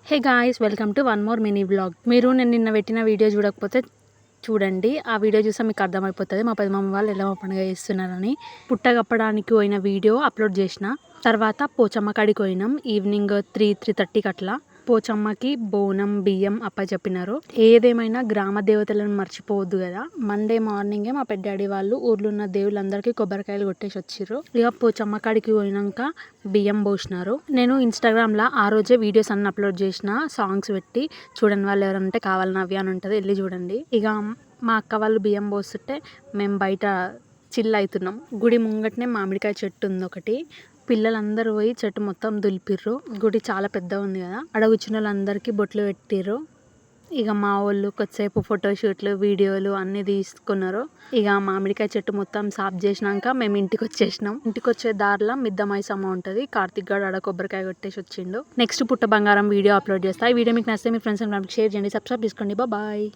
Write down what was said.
Hey guys, welcome to one more mini vlog. మీరు నేను నిన్న పెట్టిన వీడియో చూడకపోతే చూడండి. ఆ వీడియో చూస్తే మీకు అర్థమైపోతుంది మా పెద్దమ్మ వాళ్ళు ఎలా పండుగ చేస్తున్నారని. పుట్టగప్పడానికి పోయిన వీడియో అప్లోడ్ చేసిన తర్వాత పోచమ్మ కాడికి పోయినాం. ఈవినింగ్ 3:30కి అట్లా పోచమ్మకి బోనం బియ్యం అప్పచెప్పినారు. ఏదేమైనా గ్రామ దేవతలను మర్చిపోవద్దు కదా. మండే మార్నింగే మా పెద్దాడి వాళ్ళు ఊర్లో ఉన్న దేవుళ్ళందరికీ కొబ్బరికాయలు కొట్టేసి వచ్చిర్రు. ఇక పోచమ్మ కాడికి పోయినాక బియ్యం పోసినారు. నేను ఇన్స్టాగ్రామ్లో ఆ రోజే వీడియోస్ అన్ని అప్లోడ్ చేసిన, సాంగ్స్ పెట్టి. చూడని వాళ్ళు ఎవరంటే కావాలని అవి అని ఉంటుంది, వెళ్ళి చూడండి. ఇక మా అక్క వాళ్ళు బియ్యం పోస్తుంటే మేము బయట చిల్ అవుతున్నాం. గుడి ముంగటనే మామిడికాయ చెట్టు ఉంది ఒకటి. పిల్లలందరూ పోయి చెట్టు మొత్తం దులిపిర్రు. గుడి చాలా పెద్దగా ఉంది కదా. అక్కడ కూర్చున్న వాళ్ళందరికీ బొట్లు పెట్టిర్రు. ఇక మా వాళ్ళు కొద్దిసేపు ఫోటోషూట్లు వీడియోలు అన్నీ తీసుకున్నారు. ఇక మామిడికాయ చెట్టు మొత్తం సాఫ్ చేసినాక మేము ఇంటికి వచ్చేసినాం. ఇంటికి వచ్చే దారిలో మిద్దమైసమ్మ ఉంటుంది. కార్తిక్ గారు ఆడ కొబ్బరికాయ కొట్టేసి వచ్చిండు. నెక్స్ట్ పుట్ట బంగారం వీడియో అప్లోడ్ చేస్తా. ఈ వీడియో మీకు నచ్చితే మీ ఫ్రెండ్స్ అండ్ ఫ్యామిలీకి షేర్ చేయండి, సబ్స్క్రైబ్ చేసుకోండి. బాయ్.